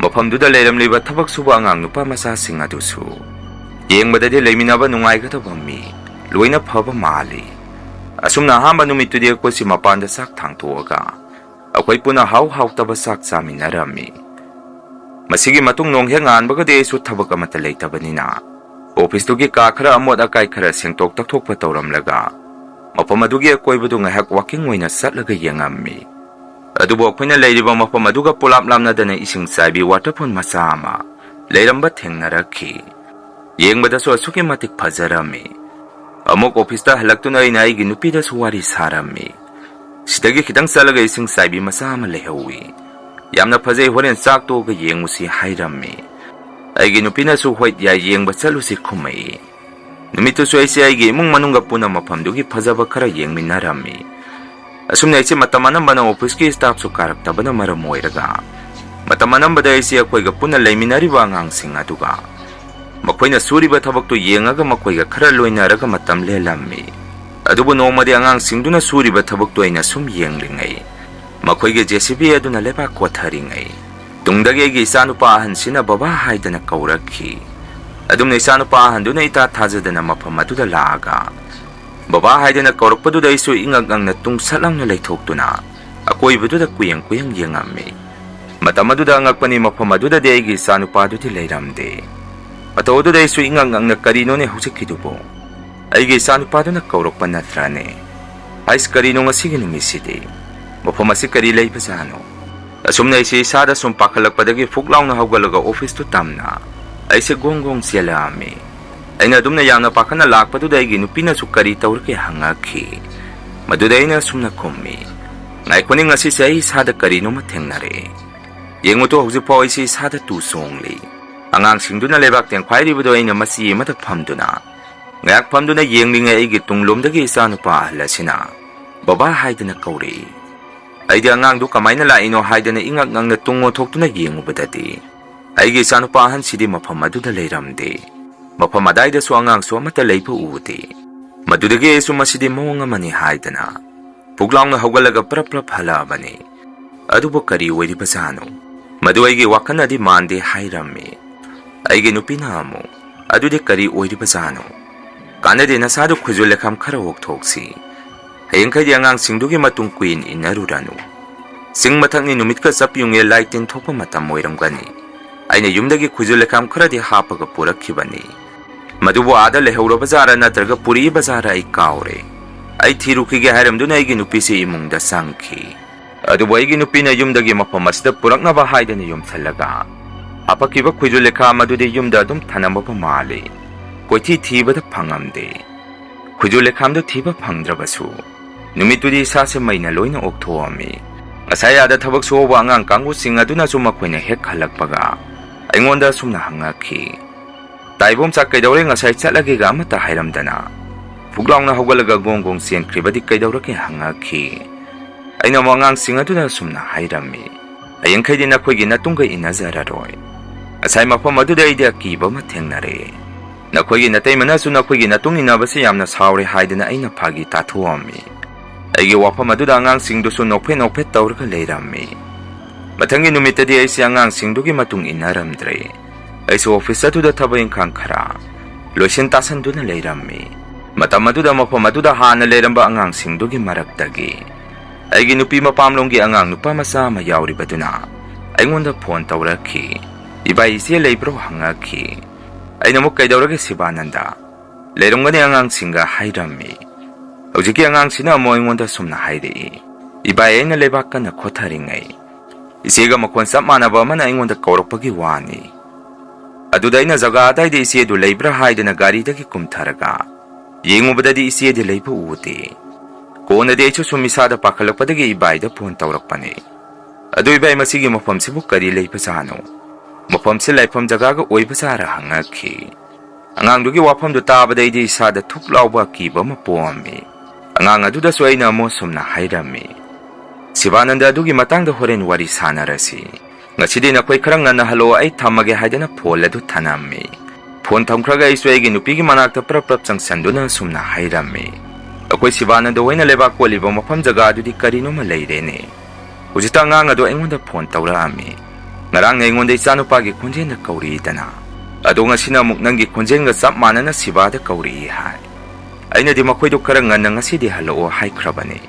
ꯃꯐꯝꯗꯨꯗ ꯂꯩꯔꯝꯂꯤꯕ ꯊꯕꯛ ꯁꯨꯕ ꯑꯉꯥꯡ ꯅꯨꯄꯥ ꯃꯆꯥꯁꯤꯡ ꯑꯗꯨꯁꯨ ꯌꯦꯡꯕꯗꯗꯤ ꯂꯩꯃꯤꯟꯅꯕ ꯅꯨꯡꯉꯥꯏꯒꯗꯕ ꯃꯤ, ꯂꯣꯏꯅ ꯐꯕ ꯃꯥꯜꯂꯤ. ꯑꯁꯨꯝꯅ ꯑꯍꯥꯟꯕ ꯅꯨꯃꯤꯠꯇꯨꯗꯤ ꯑꯩꯈꯣꯏꯁꯤ ꯃꯄꯥꯟꯗ ꯆꯥꯛ ꯊꯥꯡꯊꯣꯛꯑꯒ ꯑꯩꯈꯣꯏ ꯄꯨꯟꯅ ꯍꯥꯎꯇꯕ ꯆꯥꯛ ꯆꯥꯃꯤꯟꯅꯔꯝꯃꯤ. ꯃꯁꯤꯒꯤ ꯃꯇꯨꯡ ꯅꯣꯡ ꯍꯦꯛ ꯉꯥꯟꯕꯒꯗꯤ ꯑꯩꯁꯨ ꯊꯕꯛ ꯑꯃꯠꯇ ꯂꯩꯇꯕꯅꯤꯅ ꯑꯣꯐꯤꯁꯇꯨꯒꯤ ꯀꯥ ꯈꯔ ꯑꯃꯣꯠ ꯑꯀꯥꯏ ꯈꯔ ꯁꯦꯡꯇꯣꯛ ꯇꯛꯊꯣꯛꯄ ꯇꯧꯔꯝꯂꯒ ꯃꯐꯝ ꯑꯗꯨꯒꯤ ꯑꯀꯣꯏꯕꯗꯨ ꯉꯥꯏꯍꯥꯛ ꯋꯥꯀꯤꯡ ꯑꯣꯏꯅ ꯆꯠꯂꯒ ꯌꯦꯡꯉꯝꯃꯤ. ꯑꯗꯨꯕꯨ ꯑꯩꯈꯣꯏꯅ ꯂꯩꯔꯤꯕ ꯃꯐꯝ ꯑꯗꯨꯒ ꯄꯣꯂꯥꯞ ꯂꯥꯞꯅꯗꯅ ꯏꯁꯤꯡ ꯆꯥꯏꯕꯤ ꯋꯥꯇꯔꯐꯣꯜ ꯃꯆꯥ ꯑꯃ ꯂꯩꯔꯝꯕ ꯊꯦꯡꯅꯔꯛꯈꯤ. ꯌꯦꯡꯕꯗꯁꯨ ꯑꯁꯨꯛꯀꯤ ꯃꯇꯤꯛ ꯐꯖꯔꯝꯃꯤ. ꯑꯃꯨꯛ ꯑꯣꯐꯤꯁꯇ ꯍꯜꯂꯛꯇꯨꯅ ꯑꯩꯅ ꯑꯩꯒꯤ ꯅꯨꯄꯤꯗꯁꯨ ꯋꯥꯔꯤ ꯁꯥꯔꯝꯃꯤ. ꯁꯤꯗꯒꯤ ꯈꯤꯇꯪ ꯆꯠꯂꯒ ꯏꯁꯤꯡ ꯆꯥꯏꯕꯤ ꯃꯆꯥ ꯑꯃ ꯂꯩꯍꯧꯋꯤ. ꯌꯥꯝꯅ ꯐꯖꯩ, ꯍꯣꯔꯦꯟ ꯆꯥꯛ ꯇꯣꯛꯑꯒ ꯌꯦꯡꯉꯨꯁꯤ ꯍꯥꯏꯔꯝꯃꯤ. ꯑꯩꯒꯤ ꯅꯨꯄꯤꯅꯁꯨ ꯍꯣꯏ ꯌꯥꯏ, ꯌꯦꯡꯕ ꯆꯠꯂꯨꯁꯤ ꯈꯨꯝꯃꯛꯏ. ꯅꯨꯃꯤꯠꯇꯨꯁꯨ ꯑꯩꯁꯦ ꯑꯩꯒꯤ ꯏꯃꯨꯡ ꯃꯅꯨꯡꯒ ꯄꯨꯟꯅ ꯃꯐꯝꯗꯨꯒꯤ ꯐꯖꯕ ꯈꯔ ꯌꯦꯡꯃꯤꯟꯅꯔꯝꯃꯤ. ꯑꯁꯨꯝꯅ ꯑꯩꯁꯦ ꯃꯇꯝ ꯑꯅꯝꯕꯅ ꯑꯣꯐꯤꯁꯀꯤ ꯁ꯭ꯇꯥꯐꯁꯨ ꯀꯥꯔꯛꯇꯕꯅ ꯃꯔꯝ ꯑꯣꯏꯔꯒ ꯃꯇꯝ ꯑꯅꯝꯕꯗ ꯑꯩꯁꯦ ꯑꯩꯈꯣꯏꯒ ꯄꯨꯟꯅ ꯂꯩꯃꯤꯟꯅꯔꯤꯕ ꯑꯉꯥꯡꯁꯤꯡ ꯑꯗꯨꯒ ꯃꯈꯣꯏꯅ ꯁꯨꯔꯤꯕ ꯊꯕꯛꯇꯨ ꯌꯦꯡꯉꯒ ꯃꯈꯣꯏꯒ ꯈꯔ ꯂꯣꯏꯅꯔꯒ ꯃꯇꯝ ꯂꯦꯜꯂꯝꯃꯤ. ꯑꯗꯨꯕꯨ ꯅꯣꯡꯃꯗꯤ ꯑꯉꯥꯡꯁꯤꯡꯗꯨꯅ ꯁꯨꯔꯤꯕ ꯊꯕꯛꯇꯨ ꯑꯩꯅ ꯁꯨꯝ ꯌꯦꯡꯂꯤꯉꯩ ꯃꯈꯣꯏꯒꯤ JCB ꯑꯗꯨꯅ ꯂꯩꯕꯥꯛ ꯀꯣꯊꯔꯤꯉꯩ ꯇꯨꯡꯗꯒꯤ ꯑꯩꯒꯤ ꯏꯆꯥꯅꯨꯄꯥ ꯑꯍꯟꯁꯤꯅ ꯕꯕꯥ ꯍꯥꯏꯗꯅ ꯀꯧꯔꯛꯈꯤ. ꯑꯗꯨꯝꯅ ꯏꯆꯥꯅꯨꯄꯥ ꯑꯍꯟꯗꯨꯅ ꯏꯊꯥ ꯊꯥꯖꯗꯅ ꯃꯐꯝ ꯑꯗꯨꯗ ꯂꯥꯛꯑꯒ ꯕꯕꯥ ꯍꯥꯏꯗꯅ ꯀꯧꯔꯛꯄꯗꯨꯗ ꯑꯩꯁꯨ ꯏꯉꯛ ꯉꯛꯅ ꯇꯨꯡꯁꯠꯂꯪꯅ ꯂꯩꯊꯣꯛꯇꯨꯅ ꯑꯀꯣꯏꯕꯗꯨꯗ ꯀꯨꯌꯦꯡ ꯌꯦꯡꯉꯝꯃꯤ. ꯃꯇꯝ ꯑꯗꯨꯗ ꯑꯉꯛꯄꯅꯤ, ꯃꯐꯝ ꯑꯗꯨꯗꯗꯤ ꯑꯩꯒꯤ ꯏꯆꯥꯅꯨꯄꯥꯗꯨꯗꯤ ꯂꯩꯔꯝꯗꯦ. ꯃꯇꯧ ꯑꯗꯨꯗ ꯑꯩꯁꯨ ꯏꯉꯛ ꯉꯛꯅ ꯀꯔꯤꯅꯣꯅꯦ ꯍꯧꯖꯤꯛꯀꯤꯗꯨꯕꯨ ꯑꯩꯒꯤ ꯏꯆꯥꯅꯨꯄꯥꯗꯨꯅ ꯀꯧꯔꯛꯄ ꯅꯠꯇ꯭ꯔꯅꯦ? ꯑꯩꯁ ꯀꯔꯤꯅꯣ ꯉꯁꯤꯒꯤ ꯅꯨꯃꯤꯠꯁꯤꯗꯤ? ꯃꯐꯝ ꯑꯁꯤ ꯀꯔꯤ ꯂꯩꯕꯖꯥꯠꯅꯣ? ꯑꯁꯨꯝꯅ ꯑꯩꯁꯦ ꯏꯁꯥꯗ ꯁꯨꯝ ꯄꯥꯈꯠꯂꯛꯄꯗꯒꯤ ꯐꯨꯛ ꯂꯥꯎꯅ ꯍꯧꯒꯠꯂꯒ ꯑꯣꯐꯤꯁꯇꯨ ꯇꯝꯅ ꯑꯩꯁꯦ ꯒꯣꯡ ꯆꯦꯜꯂꯛꯑꯝꯃꯤ. ꯑꯩꯅ ꯑꯗꯨꯝꯅ ꯌꯥꯝꯅ ꯄꯥꯈꯠꯅ ꯂꯥꯛꯄꯗꯨꯗ ꯑꯩꯒꯤ ꯅꯨꯄꯤꯅꯁꯨ ꯀꯔꯤ ꯇꯧꯔꯒꯦ ꯍꯪꯉꯛꯈꯤ. ꯃꯗꯨꯗ ꯑꯩꯅ ꯁꯨꯝꯅ ꯈꯨꯝꯃꯤ. ꯉꯥꯏꯈꯣꯅꯤ, ꯉꯁꯤꯁꯦ ꯑꯩ ꯏꯁꯥꯗ ꯀꯔꯤꯅꯣꯃ ꯊꯦꯡꯅꯔꯛꯑꯦ. ꯌꯦꯡꯉꯨꯇꯣ, ꯍꯧꯖꯤꯛꯐꯥꯎ ꯑꯩꯁꯦ ꯏꯁꯥꯗ ꯇꯨ ꯆꯣꯡꯂꯤ. ꯑꯉꯥꯡꯁꯤꯡꯗꯨꯅ ꯂꯩꯕꯥꯛ ꯇꯦꯡꯈꯥꯏꯔꯤꯕꯗꯣ ꯑꯩꯅ ꯃꯆꯤ ꯑꯃꯗ ꯐꯝꯗꯨꯅ ꯉꯥꯏꯍꯥꯛ ꯐꯝꯗꯨꯅ ꯌꯦꯡꯂꯤꯉꯩ ꯑꯩꯒꯤ ꯇꯨꯡꯂꯣꯝꯗꯒꯤ ꯏꯆꯥꯅꯨꯄꯥ ꯑꯍꯜ ꯑꯁꯤꯅ ꯕꯕꯥ ꯍꯥꯏꯗꯅ ꯀꯧꯔꯛꯏ. ꯑꯩꯗꯤ ꯑꯉꯥꯡꯗꯨ ꯀꯃꯥꯏꯅ ꯂꯥꯛꯏꯅꯣ ꯍꯥꯏꯗꯅ ꯏꯉꯛ ꯉꯛꯅ ꯇꯨꯡ ꯑꯣꯟꯊꯣꯛꯇꯨꯅ ꯌꯦꯡꯉꯨꯕꯗꯗꯤ ꯑꯩꯒꯤ ꯏꯆꯥꯅꯨꯄꯥ ꯑꯍꯟꯁꯤꯗꯤ ꯃꯐꯝ ꯑꯗꯨꯗ ꯂꯩꯔꯝꯗꯦ. ꯃꯐꯝ ꯑꯗꯥꯏꯗꯁꯨ ꯑꯉꯥꯡꯁꯨ ꯑꯃꯠꯇ ꯂꯩꯕ ꯎꯗꯦ. ꯃꯗꯨꯗꯒꯤ ꯑꯩꯁꯨ ꯃꯁꯤꯗꯤ ꯃꯑꯣꯡ ꯑꯃꯅꯤ ꯍꯥꯏꯗꯅ ꯐꯨꯛ ꯂꯥꯎꯅ ꯍꯧꯒꯠꯂꯒ ꯄ꯭ꯔꯞ ꯍꯜꯂꯛꯑꯕꯅꯤ. ꯑꯗꯨꯕꯨ ꯀꯔꯤ ꯑꯣꯏꯔꯤꯕꯖꯥꯠꯅꯣ? ꯃꯗꯨ ꯑꯩꯒꯤ ꯋꯥꯈꯜꯅꯗꯤ ꯃꯥꯟꯗꯦ ꯍꯥꯏꯔꯝꯃꯤ. ꯑꯩꯒꯤ ꯅꯨꯄꯤꯅ ꯑꯃꯨꯛ ꯑꯗꯨꯗꯤ ꯀꯔꯤ ꯑꯣꯏꯔꯤꯕꯖꯥꯠꯅꯣ? ꯀꯥꯟꯅꯗꯦ, ꯅꯁꯥꯗꯨ ꯈꯨꯖꯨ ꯂꯩꯈꯥꯝ ꯈꯔ ꯑꯣꯛꯊꯣꯛꯁꯤ. ꯍꯌꯦꯡꯈꯩꯗꯤ ꯑꯉꯥꯡꯁꯤꯡꯗꯨꯒꯤ ꯃꯇꯨꯡ ꯀꯨꯏꯅ ꯏꯟꯅꯔꯨꯔꯅꯨ. ꯆꯤꯡ ꯃꯊꯛꯅꯤ, ꯅꯨꯃꯤꯠꯀ ꯆꯞ ꯌꯨꯡꯉꯦ, ꯂꯥꯏ ꯇꯤꯟ ꯊꯣꯛꯄ ꯃꯇꯝ ꯑꯣꯏꯔꯝꯒꯅꯤ. ꯑꯩꯅ ꯌꯨꯝꯗꯒꯤ ꯈꯨꯖꯨ ꯂꯩꯈꯥꯝ ꯈꯔꯗꯤ ꯍꯥꯞꯄꯒ ꯄꯨꯔꯛꯈꯤꯕꯅꯤ. ꯃꯗꯨꯕꯨ ꯑꯥꯗ ꯂꯩꯍꯧꯔꯕ ꯖꯥꯔꯥ ꯅꯠꯇ꯭ꯔꯒ ꯄꯨꯔꯛꯏꯕ ꯖꯥꯔꯥ ꯑꯩ ꯀꯥꯎꯔꯦ. ꯑꯩ ꯊꯤꯔꯨꯈꯤꯒꯦ ꯍꯥꯏꯔꯝꯗꯨꯅ ꯑꯩꯒꯤ ꯅꯨꯄꯤꯁꯤ ꯏꯃꯨꯡꯗ ꯆꯪꯈꯤ. ꯑꯗꯨꯕꯨ ꯑꯩꯒꯤ ꯅꯨꯄꯤꯅ ꯌꯨꯝꯗꯒꯤ ꯃꯐꯝ ꯑꯁꯤꯗ ꯄꯨꯔꯛꯅꯕ ꯍꯥꯏꯗꯅ ꯌꯨꯝꯁꯜꯂꯒ ꯍꯥꯄꯛꯈꯤꯕ ꯈꯨꯖꯨ ꯂꯩꯈꯥꯝ ꯑꯗꯨꯗꯤ ꯌꯨꯝꯗ ꯑꯗꯨꯝ ꯊꯅꯝꯕ ꯃꯥꯜꯂꯤ. ꯀꯣꯏꯊꯤ ꯊꯤꯕꯗ ꯐꯪꯉꯝꯗꯦ. ꯈꯨꯖꯨ ꯂꯩꯈꯥꯝꯗꯨ ꯊꯤꯕ ꯐꯪꯗ꯭ꯔꯕꯁꯨ ꯅꯨꯃꯤꯠꯇꯨꯗꯤ ꯏꯁꯥꯁꯦ ꯃꯩꯅ ꯂꯣꯏꯅ ꯑꯣꯛꯊꯣꯛꯑꯝꯃꯤ. ꯉꯁꯥꯏ ꯑꯥꯗ ꯊꯕꯛ ꯁꯨꯍꯧꯕ ꯑꯉꯥꯡ ꯀꯥꯡꯕꯨꯁꯤꯡ ꯑꯗꯨꯅꯁꯨ ꯃꯈꯣꯏꯅ ꯍꯦꯛ ꯍꯜꯂꯛꯄꯒ ꯑꯩꯉꯣꯟꯗ ꯑꯁꯨꯝꯅ ꯍꯪꯉꯛꯈꯤ. ꯇꯥꯏꯕꯣꯝꯆꯥ, ꯀꯩꯗꯧꯔꯦ ꯉꯁꯥꯏ ꯆꯠꯂꯒꯦꯒ ꯑꯃꯠꯇ ꯍꯥꯏꯔꯝꯗꯅ ꯐꯨꯛ ꯂꯥꯎꯅ ꯍꯧꯒꯠꯂꯒ ꯒꯣꯡ ꯆꯦꯟꯈ꯭ꯔꯤꯕꯗꯤ ꯀꯩꯗꯧꯔꯒꯦ ꯍꯪꯉꯛꯈꯤ. ꯑꯩꯅ ꯑꯃꯨꯛ ꯑꯉꯥꯡꯁꯤꯡ ꯑꯗꯨꯅ ꯁꯨꯝꯅ ꯍꯥꯏꯔꯝꯃꯤ. ꯍꯌꯦꯡꯈꯩꯗꯤ ꯅꯈꯣꯏꯒꯤ ꯅꯇꯨꯡꯒ ꯏꯟꯅꯖꯔꯔꯣꯏ. ꯉꯁꯥꯏ ꯃꯐꯝ ꯑꯗꯨꯗ ꯑꯩꯗꯤ ꯑꯀꯤꯕ ꯑꯃ ꯊꯦꯡꯅꯔꯦ. ꯅꯈꯣꯏꯒꯤ ꯅꯇꯩꯃꯅꯁꯨ ꯅꯈꯣꯏꯒꯤ ꯅꯇꯨꯡ ꯏꯟꯅꯕꯁꯤ ꯌꯥꯝꯅ ꯁꯥꯎꯔꯦ ꯍꯥꯏꯗꯅ ꯑꯩꯅ ꯐꯥꯒꯤ ꯇꯥꯊꯣꯛꯑꯝꯃꯤ. ꯑꯩꯒꯤ ꯋꯥꯐꯝ ꯑꯗꯨꯗ ꯑꯉꯥꯡꯁꯤꯡꯗꯨꯁꯨ ꯅꯣꯛꯐꯦꯠ ꯇꯧꯔꯒ ꯂꯩꯔꯝꯃꯤ. ꯃꯊꯪꯒꯤ ꯅꯨꯃꯤꯠꯇꯗꯤ ꯑꯩꯁꯦ ꯑꯉꯥꯡꯁꯤꯡꯗꯨꯒꯤ ꯃꯇꯨꯡ ꯏꯟꯅꯔꯝꯗ꯭ꯔꯦ. ꯑꯩꯁꯨ ꯑꯣꯐꯤꯁ ꯑꯗꯨꯗ ꯊꯕꯛ ꯏꯪꯈꯥꯡ ꯈꯔ ꯂꯣꯏꯁꯤꯟ ꯇꯥꯁꯟꯗꯨꯅ ꯂꯩꯔꯝꯃꯤ. Matam aduda mafam aduda hana leiramba angangsingdugi maraktagi aigi nupi mapamlonggi angang nupa masa ama yauribaduna aingonda phone tawrakhi ibai ise leibro hangakhi aina muk kaidawrage Sivananda leirongani angangsingga hairammi hojiki angangsina amo aingonda sumna hairi ibai aina leibakana khotharingai isega makhon sap manaba amana aingonda kaurakpagi wani aduda aina jaga adaidi ise du leibra haidana gari dagi kumtharaga yengubadadi ise de leiba ude kona de chu sumisada pakhalakpadagi ibaida phone tawrakpani adu ibai masigi mafam sibu kari leiba jano mafam se laifam jaga ga oiba sara hangakhi angang dugi wafam du tabadai de isada thuk lawba kiba ma poami angang adu da soina mo sumna hairami Sivananda dugi matang da horen wari sanarasi ngasidi na koi kharang na halo ai thamage haidana phol adu thanami phone thamkhraga iswegi nupigi manakta prap changsanduna sumna hairami akoi Sivananda hoina leba koliba mafam jaga dudi karino ma leirene hujita ngang adu aingonda phone tawraami ngarang na aingonda isanupagi khonjen da kauri dana adu ngasina muk nangi khonjen ga sap manana Sivada kauri hai aina di makhoi du kharang na ngasidi halo hai khrabani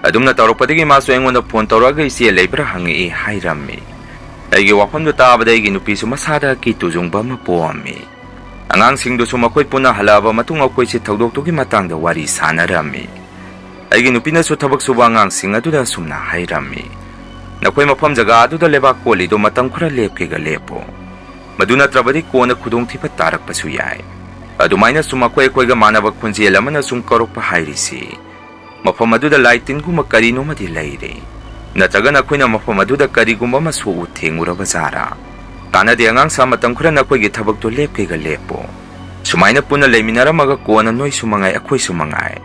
adumna tawrakpadagi masu aingonda phone tawraga isi leibra hangi hairami aigi wafam du tabadagi nupi su masada ki tujungba ma poami angangsingdusu makhoi puna halaba matung akoi si thawdoktugi matangda wari sanarami aigi nupinasu thabak suba angangsing aduda sumna hairami nakhoi mafam jaga aduda lebak kolido matam khura lepkega lepo maduna trabadi kona khudong thipa tarakpasu yai adumaina sumakhoi koiga manaba khunjel amana sum karokpa hairisi mafam aduda laitin guma karino madi leire nataga nakhoina mafam aduda karigumba masu uthenguraba jara Tana de angang sa matam khura nakhoi gi thabak to lepkega lepo sumaina puna leiminaramaga kona noi sumangai akhoi sumangai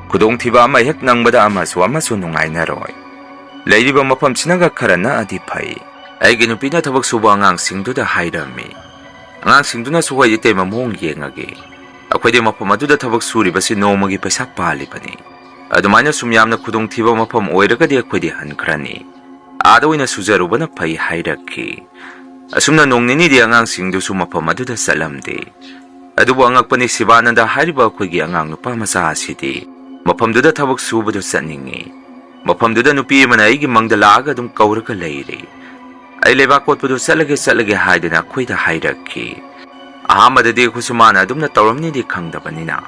khudong thiba ama hek nangbada ama su nungai naroi leiriba mafam sinaga kharana adi phai aigi nupina thabak suba angang singduda hairami angang singduna suhoi ite mamong yengage akhoi de mafam aduda thabak suriba si nomagi paisa palipani adumaina sumyamna khudong thiba mafam oiraga de akhoi de hankhrani adoina sujarubana phai hairakhi asumna nongnini di angang singdusu mafam aduda salamde adubu angakpani Sivananda hariba akhoi angang nupa masa asidi mafamduda thabak subadu saningi mafamduda nupi mana aigi mangdalaga dum kauraga leire ai leba kotpadu salage haidana akhoi da hairakhi ahamadadi khusumana adumna tawramni di khangdabanina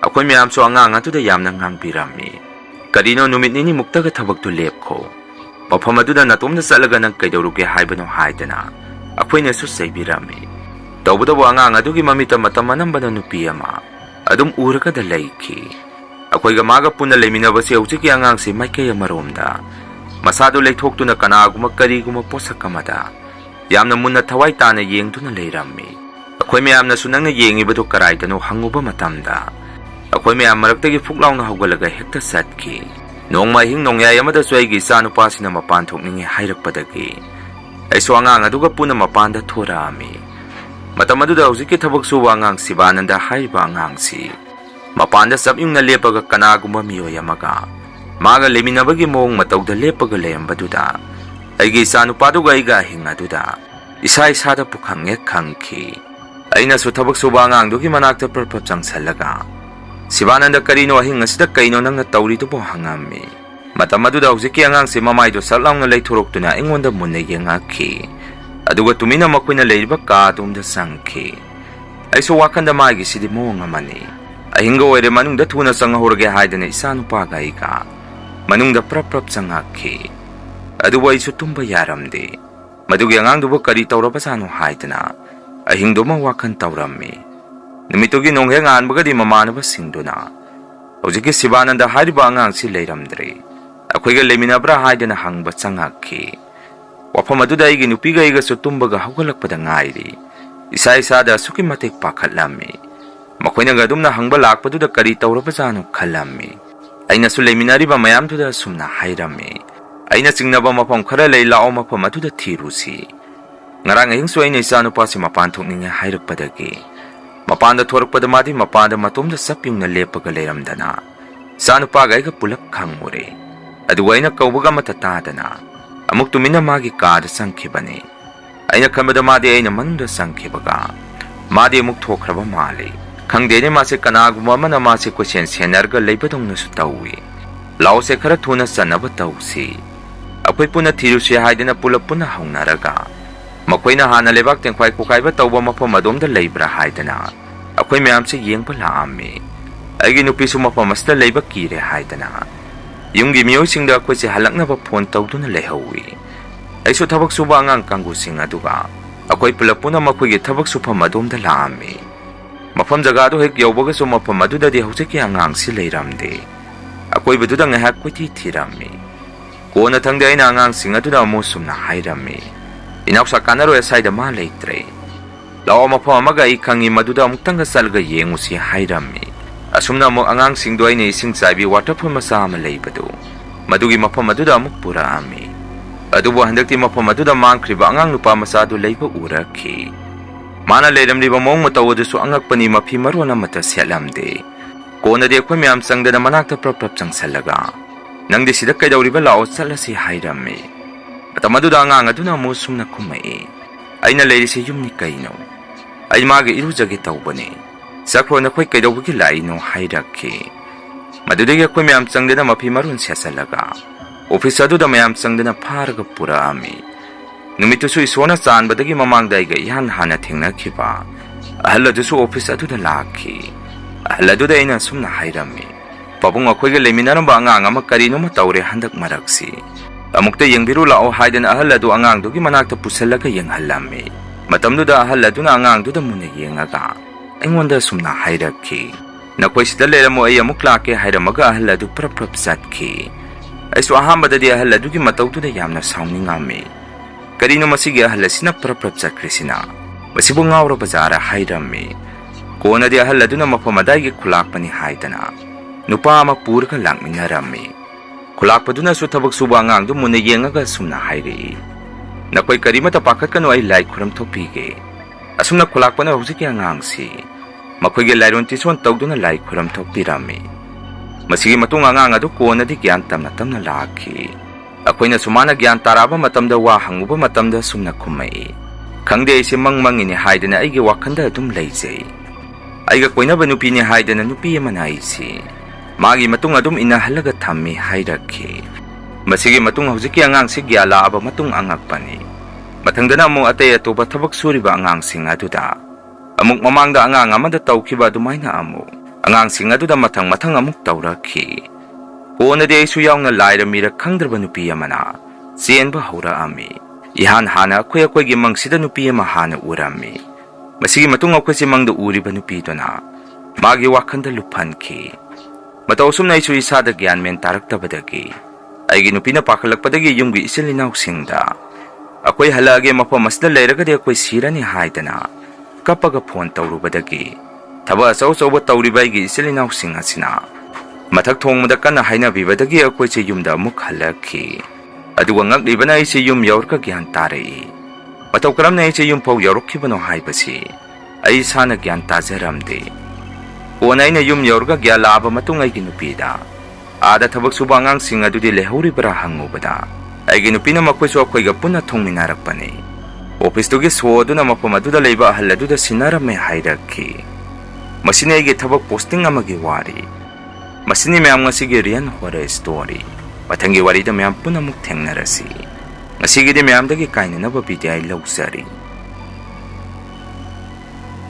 akhoi myam so angang atuda yamna ngangpirami karino numitnini muktaga thabak tu lepkho mafam aduda natomna salaga nang kaidawruge haibano haidana akhoi su saibirami tawbudabu angang adugi mamita matam anambana nupi ama adum uraga da leikhi akhoi ga maga puna leiminabasi hujiki angang si maikay amaromda masado leithoktuna kanaguma kariguma posakamada yamna munna thawai tana yengtuna leirami akhoi mayamna sunangna yengibadu karaidano hanguba matamda akhoi mayam maraktagi fuklauna hawgalaga hekta satki nongma hing nongyay amada suaigi sanupasina mapan thokningi hairakpadagi aiso angang aduga puna mapanda thorami matam aduda hujiki thabak suba angang Sivananda haiba angang si mapanda sabyung na lepaga kanagumba miyoy amaga maga leminabagi mong matawda lepaga leyambaduda aigi sanupaduga aiga hingaduda isa-isada pukhangge khangki aina su thabak suba angang dugi manakta perpap changsalaga Sivananda karino ahing asida kaino nang natawridubo hangami matam aduda hujiki angang si mamaido salong na leithoroktuna ingonda munna yengakhi aduga tumina makhoi na leiriba katumda sangkhi aiso wakanda magi sidi mong amani ahinga oire manungda thuna sangahorage haidana isanupaga aiga manungda prap sangakhi adubu aisu tumba yaramde madugi angangdubu kari tawraba sanu haidana ahingdoma wakan tawrammi numitugi nongheng anbagadi mamanaba singduna hojiki Sivananda hariba angang si leiramdre akhoiga leiminabra haidana hangba sangakhi wafam aduda aigi nupiga aiga su tumbaga hawgalakpada ngairi isa-isada suki matik pakhatlami makhoi ga adumna hangba lakpaduda kari tawraba janu khalami aina su leiminariba mayamduda sumna hairami aina singnaba mafam khara lei lao mafam aduda thirusi ngarang ahing su aina isanupasi mapan thokninga hairakpadagi mapanda thorakpada madi mapanda matomda sapyungna lepaga leiramdana sanupaga aiga pulak khangure aduga aina kaubaga matatadana amuk tumina magi kada sangkhibani aina khambada madi aina manunda sangkhibaga madi amuk thokraba mali ꯈꯪꯗꯦꯅꯦ ꯃꯥꯁꯦ ꯀꯅꯥꯒꯨꯝꯕ ꯑꯃꯅ ꯃꯥꯁꯦ ꯀꯣꯏꯁꯦꯟ ꯁꯦꯟꯅꯔꯒ ꯂꯩꯕꯗꯧꯅꯁꯨ ꯇꯧꯏ꯫ ꯂꯥꯛꯑꯣꯁꯦ ꯈꯔ ꯊꯨꯅ ꯆꯟꯅꯕ ꯇꯧꯁꯤ꯫ ꯑꯩꯈꯣꯏ ꯄꯨꯟꯅ ꯊꯤꯔꯨꯁꯤ ꯍꯥꯏꯗꯅ ꯄꯨꯂꯞ ꯄꯨꯟꯅ ꯍꯧꯅꯔꯒ ꯃꯈꯣꯏꯅ ꯍꯥꯟꯅ ꯂꯩꯕꯥꯛ ꯇꯦꯡꯈꯥꯏ ꯈꯣꯠꯀꯥꯏꯕ ꯇꯧꯕ ꯃꯐꯝ ꯑꯗꯣꯝꯗ ꯂꯩꯕ꯭ꯔꯥ ꯍꯥꯏꯗꯅ ꯑꯩꯈꯣꯏ ꯃꯌꯥꯝꯁꯦ ꯌꯦꯡꯕ ꯂꯥꯛꯑꯝꯃꯤ꯫ ꯑꯩꯒꯤ ꯅꯨꯄꯤꯁꯨ ꯃꯐꯝ ꯑꯁꯤꯗ ꯂꯩꯕ ꯀꯤꯔꯦ ꯍꯥꯏꯗꯅ ꯌꯨꯝꯒꯤ ꯃꯤꯑꯣꯏꯁꯤꯡꯗ ꯑꯩꯈꯣꯏꯁꯦ ꯍꯜꯂꯛꯅꯕ ꯐꯣꯟ ꯇꯧꯗꯨꯅ ꯂꯩꯍꯧꯏ꯫ ꯑꯩꯁꯨ ꯊꯕꯛ ꯁꯨꯕ ꯑꯉꯥꯡ ꯀꯥꯡꯕꯨꯁꯤꯡ ꯑꯗꯨꯒ ꯑꯩꯈꯣꯏ ꯄꯨꯂꯞ ꯄꯨꯟꯅ ꯃꯈꯣꯏꯒꯤ ꯊꯕꯛ ꯁꯨꯐꯝ ꯑꯗꯣꯝꯗ ꯂꯥꯛꯑꯝꯃꯤ꯫ ꯃꯐꯝ ꯖꯒꯥꯗꯨ ꯍꯦꯛ ꯌꯧꯕꯒꯁꯨ ꯃꯐꯝ ꯑꯗꯨꯗꯗꯤ ꯍꯧꯖꯤꯛꯀꯤ ꯑꯉꯥꯡꯁꯤ ꯂꯩꯔꯝꯗꯦ꯫ ꯑꯀꯣꯏꯕꯗꯨꯗ ꯉꯥꯏꯍꯥꯛ ꯀꯣꯏꯊꯤ ꯊꯤꯔꯝꯃꯤ꯫ ꯀꯣꯟꯅ ꯊꯪꯗꯦ ꯑꯩꯅ ꯑꯉꯥꯡꯁꯤꯡ ꯑꯗꯨꯗ ꯑꯃꯨꯛ ꯁꯨꯝꯅ ꯍꯥꯏꯔꯝꯃꯤ, ꯏꯅꯥꯎꯁꯥ ꯀꯥꯟꯅꯔꯣꯏ, ꯑꯁ꯭ꯋꯥꯏꯗ ꯃꯥ ꯂꯩꯇ꯭ꯔꯦ꯫ ꯂꯥꯛꯑꯣ ꯃꯐꯝ ꯑꯃꯒ ꯑꯩ ꯈꯪꯉꯤ ꯃꯗꯨꯗ ꯑꯃꯨꯛꯇꯪꯒ ꯆꯠꯂꯒ ꯌꯦꯡꯉꯨꯁꯤ ꯍꯥꯏꯔꯝꯃꯤ꯫ ꯑꯁꯨꯝꯅ ꯑꯃꯨꯛ ꯑꯉꯥꯡꯁꯤꯡꯗꯣ ꯑꯩꯅ ꯏꯁꯤꯡ ꯆꯥꯏꯕꯤ ꯋꯥꯇꯔꯐꯣꯜ ꯃꯆꯥ ꯑꯃ ꯂꯩꯕꯗꯨ ꯃꯗꯨꯒꯤ ꯃꯐꯝ ꯑꯗꯨꯗ ꯑꯃꯨꯛ ꯄꯨꯔꯛꯑꯝꯃꯤ꯫ ꯑꯗꯨꯕꯨ ꯍꯟꯗꯛꯇꯤ ꯃꯐꯝ ꯑꯗꯨꯗ ꯃꯥꯡꯈ꯭ꯔꯤꯕ ꯑꯉꯥꯡ ꯅꯨꯄꯥ ꯃꯆꯥꯗꯨ ꯂꯩꯕ ꯎꯔꯛꯈꯤ꯫ ꯃꯥꯅ ꯂꯩꯔꯝꯂꯤꯕ ꯃꯑꯣꯡ ꯃꯇꯧ ꯑꯗꯨꯁꯨ ꯑꯉꯛꯄꯅꯤ, ꯃꯐꯤ ꯃꯔꯣꯟ ꯑꯃꯠꯇ ꯁꯦꯠꯂꯝꯗꯦ꯫ ꯀꯣꯟꯅꯗꯤ ꯑꯩꯈꯣꯏ ꯃꯌꯥꯝ ꯆꯪꯗꯅ ꯃꯅꯥꯛꯇ ꯄ꯭ꯔꯞ ꯆꯪꯁꯜꯂꯒ ꯅꯪꯗꯤ ꯁꯤꯗ ꯀꯩꯗꯧꯔꯤꯕ, ꯂꯥꯛꯑꯣ ꯆꯠꯂꯁꯤ ꯍꯥꯏꯔꯝꯃꯤ꯫ ꯃꯇꯝ ꯑꯗꯨꯗ ꯑꯉꯥꯡ ꯑꯗꯨꯅ ꯑꯃꯨꯛ ꯁꯨꯝꯅ ꯈꯨꯝꯃꯛꯏ, ꯑꯩꯅ ꯂꯩꯔꯤꯁꯦ ꯌꯨꯝꯅꯤ ꯀꯩꯅꯣ, ꯑꯩ ꯃꯥꯒ ꯏꯔꯨꯖꯒꯦ ꯇꯧꯕꯅꯤ, ꯆꯠꯈ꯭ꯔꯣ, ꯅꯈꯣꯏ ꯀꯩꯗꯧꯕꯒꯤ ꯂꯥꯛꯏꯅꯣ ꯍꯥꯏꯔꯛꯈꯤ꯫ ꯃꯗꯨꯗꯒꯤ ꯑꯩꯈꯣꯏ ꯃꯌꯥꯝ ꯆꯪꯗꯅ ꯃꯐꯤ ꯃꯔꯣꯟ ꯁꯦꯠꯆꯜꯂꯒ ꯑꯣꯐꯤꯁ ꯑꯗꯨꯗ ꯃꯌꯥꯝ ꯆꯪꯗꯅ ꯐꯥꯔꯒ ꯄꯨꯔꯛꯑꯝꯃꯤ꯫ ꯅꯨꯃꯤꯠꯇꯨꯁꯨ ꯏꯁꯣꯔꯅ ꯆꯥꯟꯕꯗꯒꯤ ꯃꯃꯥꯡꯗ ꯑꯩꯒ ꯏꯍꯥꯟ ꯍꯥꯟꯅ ꯊꯦꯡꯅꯈꯤꯕ ꯑꯍꯜ ꯑꯗꯨꯁꯨ ꯑꯣꯐꯤꯁ ꯑꯗꯨꯗ ꯂꯥꯛꯈꯤ꯫ ꯑꯍꯜ ꯑꯗꯨꯗ ꯑꯩꯅ ꯁꯨꯝꯅ ꯍꯥꯏꯔꯝꯃꯤ, ꯄꯥꯕꯨꯡ ꯑꯩꯈꯣꯏꯒ ꯂꯩꯃꯤꯟꯅꯔꯝꯕ ꯑꯉꯥꯡ ꯑꯃ ꯀꯔꯤꯅꯣꯃ ꯇꯧꯔꯦ ꯍꯟꯗꯛ ꯃꯔꯛꯁꯤ, ꯑꯃꯨꯛꯇ ꯌꯦꯡꯕꯤꯔꯨ ꯂꯥꯛꯑꯣ ꯍꯥꯏꯗꯅ ꯑꯍꯜ ꯑꯗꯨ ꯑꯉꯥꯡꯗꯨꯒꯤ ꯃꯅꯥꯛꯇ ꯄꯨꯁꯜꯂꯒ ꯌꯦꯡꯍꯜꯂꯝꯃꯤ꯫ ꯃꯇꯝꯗꯨꯗ ꯑꯍꯜ ꯑꯗꯨꯅ ꯑꯉꯥꯡꯗꯨꯗ ꯃꯨꯟꯅ ꯌꯦꯡꯉꯒ ꯑꯩꯉꯣꯟꯗ ꯁꯨꯝꯅ ꯍꯥꯏꯔꯛꯈꯤ, ꯅꯈꯣꯏ ꯁꯤꯗ ꯂꯩꯔꯝꯃꯣ, ꯑꯩ ꯑꯃꯨꯛ ꯂꯥꯛꯀꯦ ꯍꯥꯏꯔꯝꯃꯒ ꯑꯍꯜ ꯑꯗꯨ ꯄ꯭ꯔꯞ ꯆꯠꯈꯤ꯫ ꯑꯩꯁꯨ ꯑꯍꯥꯟꯕꯗꯗꯤ ꯑꯍꯜ ꯑꯗꯨꯒꯤ ꯃꯇꯧꯗꯨꯗ ꯌꯥꯝꯅ ꯁꯥꯎꯅꯤꯡꯉꯝꯃꯤ꯫ ꯀꯔꯤꯅꯣ ꯃꯁꯤꯒꯤ ꯑꯍꯜ ꯑꯁꯤꯅ ꯄ꯭ꯔꯞ ꯆꯠꯈ꯭ꯔꯤꯁꯤꯅ, ꯃꯁꯤꯕꯨ ꯉꯥꯎꯔꯕ ꯖꯥꯔ ꯍꯥꯏꯔꯝꯃꯤ꯫ ꯀꯣꯟꯅꯗꯤ ꯑꯍꯜ ꯑꯗꯨꯅ ꯃꯐꯝ ꯑꯗꯥꯏꯒꯤ ꯈꯨꯂꯥꯛꯄꯅꯤ ꯍꯥꯏꯗꯅ ꯅꯨꯄꯥ ꯑꯃ ꯄꯨꯔꯒ ꯂꯥꯛꯃꯤꯟꯅꯔꯝꯃꯤ꯫ ꯈꯨꯂꯥꯛꯄꯗꯨꯅꯁꯨ ꯊꯕꯛ ꯁꯨꯕ ꯑꯉꯥꯡꯗꯨ ꯃꯨꯟꯅ ꯌꯦꯡꯉꯒ ꯁꯨꯝꯅ ꯍꯥꯏꯔꯛꯏ, ꯅꯈꯣꯏ ꯀꯔꯤꯃꯠꯇ ꯄꯥꯈꯠꯀꯅꯨ, ꯑꯩ ꯂꯥꯏ ꯈꯨꯔꯝ ꯊꯣꯛꯄꯤꯒꯦ꯫ ꯑꯁꯨꯝꯅ ꯈꯨꯂꯥꯛꯄꯅ ꯍꯧꯖꯤꯛꯀꯤ ꯑꯉꯥꯡꯁꯤ ꯃꯈꯣꯏꯒꯤ ꯂꯥꯏꯔꯣꯟ ꯇꯤꯁꯣꯟ ꯇꯧꯗꯨꯅ ꯂꯥꯏ ꯈꯨꯔꯝ ꯊꯣꯛꯄꯤꯔꯝꯃꯤ꯫ ꯃꯁꯤꯒꯤ ꯃꯇꯨꯡ ꯑꯉꯥꯡ ꯑꯗꯨ ꯀꯣꯟꯅꯗꯤ ꯒ꯭ꯌꯥꯟ ꯇꯞꯅ ꯂꯥꯛꯈꯤ꯫ ꯑꯩꯈꯣꯏꯅꯁꯨ ꯃꯥꯅ ꯒ꯭ꯌꯥꯟ ꯇꯥꯔꯛꯑꯕ ꯃꯇꯝꯗ ꯋꯥ ꯍꯪꯉꯨꯕ ꯃꯇꯝꯗ ꯁꯨꯝꯅ ꯈꯨꯝꯃꯛꯏ, ꯈꯪꯗꯦ, ꯑꯩꯁꯦ ꯃꯪꯉꯤꯅꯦ ꯍꯥꯏꯗꯅ ꯑꯩꯒꯤ ꯋꯥꯈꯜꯗ ꯑꯗꯨꯝ ꯂꯩꯖꯩ꯫ ꯑꯩꯒ ꯀꯣꯏꯅꯕ ꯅꯨꯄꯤꯅꯤ ꯍꯥꯏꯗꯅ ꯅꯨꯄꯤ ꯑꯃꯅ ꯑꯩꯁꯤ ꯃꯥꯒꯤ ꯃꯇꯨꯡ ꯑꯗꯨꯝ ꯏꯟꯅꯍꯜꯂꯒ ꯊꯝꯃꯤ ꯍꯥꯏꯔꯛꯈꯤ꯫ ꯃꯁꯤꯒꯤ ꯃꯇꯨꯡ ꯍꯧꯖꯤꯛꯀꯤ ꯑꯉꯥꯡꯁꯤ ꯒ꯭ꯌꯥꯟ ꯂꯥꯛꯑꯕ ꯃꯇꯨꯡ ꯑꯉꯛꯄꯅꯤ꯫ ꯃꯊꯪꯗꯅ ꯑꯃꯨꯛ ꯑꯇꯩ ꯑꯇꯣꯞꯄ ꯊꯕꯛ ꯁꯨꯔꯤꯕ ꯑꯉꯥꯡꯁꯤꯡ ꯑꯗꯨꯗ ꯑꯃꯨꯛ ꯃꯃꯥꯡꯗ ꯑꯉꯥꯡ ꯑꯃꯗ ꯇꯧꯈꯤꯕ ꯑꯗꯨꯃꯥꯏꯅ ꯑꯃꯨꯛ ꯑꯉꯥꯡꯁꯤꯡ ꯑꯗꯨꯗ ꯃꯊꯪ ꯑꯃꯨꯛ ꯇꯧꯔꯛꯈꯤ꯫ ꯀꯣꯟꯅꯗꯤ ꯑꯩꯁꯨ ꯌꯥꯎꯅ ꯂꯥꯏꯔ ꯃꯤꯔ ꯈꯪꯗ꯭ꯔꯕ ꯅꯨꯄꯤ ꯑꯃꯅ ꯆꯦꯟꯕ ꯍꯧꯔꯛꯑꯝꯃꯤ꯫ ꯏꯍꯥꯟ ꯍꯥꯟꯅ ꯑꯩꯈꯣꯏꯒꯤ ꯃꯪꯁꯤꯗ ꯅꯨꯄꯤ ꯑꯃ ꯍꯥꯟꯅ ꯎꯔꯝꯃꯤ꯫ ꯃꯁꯤꯒꯤ ꯃꯇꯨꯡ ꯑꯩꯈꯣꯏꯁꯦ ꯃꯪꯗ ꯎꯔꯤꯕ ꯅꯨꯄꯤꯗꯨꯅ ꯃꯥꯒꯤ ꯋꯥꯈꯜꯗ ꯂꯨꯞꯍꯟꯈꯤ꯫ ꯃꯇꯧ ꯑꯁꯨꯝꯅ ꯑꯩꯁꯨ ꯏꯁꯥꯗ ꯒ꯭ꯌꯥꯟ ꯃꯦꯟ ꯇꯥꯔꯛꯇꯕꯗꯒꯤ ꯑꯩꯒꯤ ꯅꯨꯄꯤꯅ ꯄꯥꯈꯠꯂꯛꯄꯗꯒꯤ ꯌꯨꯝꯒꯤ ꯏꯆꯤꯜ ꯏꯅꯥꯎꯁꯤꯡꯗ ꯑꯩꯈꯣꯏ ꯍꯜꯂꯛꯑꯒꯦ, ꯃꯐꯝ ꯑꯁꯤꯗ ꯂꯩꯔꯒꯗꯤ ꯑꯩꯈꯣꯏ ꯁꯤꯔꯅꯤ ꯍꯥꯏꯗꯅ ꯀꯞꯄꯒ ꯐꯣꯟ ꯇꯧꯔꯨꯕꯗꯒꯤ ꯊꯕꯛ ꯑꯆꯧ ꯇꯧꯔꯤꯕ ꯑꯩꯒꯤ ꯏꯆꯤꯜ ꯏꯅꯥꯎꯁꯤꯡ ꯑꯁꯤꯅ ꯃꯊꯛ ꯊꯣꯡꯕꯗ ꯀꯟꯅ ꯍꯥꯏꯅꯕꯤꯕꯗꯒꯤ ꯑꯩꯈꯣꯏꯁꯦ ꯌꯨꯝꯗ ꯑꯃꯨꯛ ꯍꯜꯂꯛꯈꯤ꯫ ꯑꯗꯨꯒ ꯉꯛꯂꯤꯕꯅ ꯑꯩꯁꯦ ꯌꯨꯝ ꯌꯧꯔꯒ ꯒ꯭ꯌꯥꯟ ꯇꯥꯔꯛꯏ꯫ ꯃꯇꯧ ꯀꯔꯝꯅ ꯑꯩꯁꯦ ꯌꯨꯝꯐꯥꯎ ꯌꯧꯔꯛꯈꯤꯕꯅꯣ ꯍꯥꯏꯕꯁꯤ ꯑꯩ ꯏꯁꯥꯅ ꯒ꯭ꯌꯥꯟ ꯇꯥꯖꯔꯝꯗꯦ꯫ ꯀꯣꯟꯅ ꯑꯩꯅ ꯌꯨꯝ ꯌꯧꯔꯒ ꯒ꯭ꯌꯥꯟ ꯂꯥꯛꯑꯕ ꯃꯇꯨꯡ ꯑꯩꯒꯤ ꯅꯨꯄꯤꯗ ꯑꯥꯗ ꯊꯕꯛ ꯁꯨꯕ ꯑꯉꯥꯡꯁꯤꯡ ꯑꯗꯨꯗꯤ ꯂꯩꯍꯧꯔꯤꯕ꯭ꯔꯥ ꯍꯪꯉꯨꯕꯗ ꯑꯩꯒꯤ ꯅꯨꯄꯤꯅ ꯃꯈꯣꯏꯁꯨ ꯑꯩꯈꯣꯏꯒ ꯄꯨꯟꯅ ꯊꯣꯡꯃꯤꯟꯅꯔꯛꯄꯅꯤ, ꯑꯣꯐꯤꯁꯇꯨꯒꯤ ꯁꯣ ꯑꯗꯨꯅ ꯃꯐꯝ ꯑꯗꯨꯗ ꯂꯩꯕ ꯑꯍꯜ ꯑꯗꯨꯗ ꯁꯤꯟꯅꯔꯝꯃꯦ ꯍꯥꯏꯔꯛꯈꯤ꯫ ꯃꯁꯤꯅꯤ ꯑꯩꯒꯤ ꯊꯕꯛ ꯄꯣꯁꯇꯤꯡ ꯑꯃꯒꯤ ꯋꯥꯔꯤ꯫ ꯃꯁꯤꯅꯤ ꯃꯌꯥꯝ ꯉꯁꯤꯒꯤ ꯔꯤꯌꯜ ꯍꯣꯔꯔ ꯁ꯭ꯇꯣꯔꯤ꯫ ꯃꯊꯪꯒꯤ ꯋꯥꯔꯤꯗ ꯃꯌꯥꯝ ꯄꯨꯟꯅ ꯑꯃꯨꯛ ꯊꯦꯡꯅꯔꯁꯤ꯫ ꯉꯁꯤꯒꯤꯗꯤ ꯃꯌꯥꯝꯗꯒꯤ ꯀꯥꯏꯅꯅꯕ ꯕꯤꯗꯥꯏ ꯂꯧꯖꯔꯤ꯫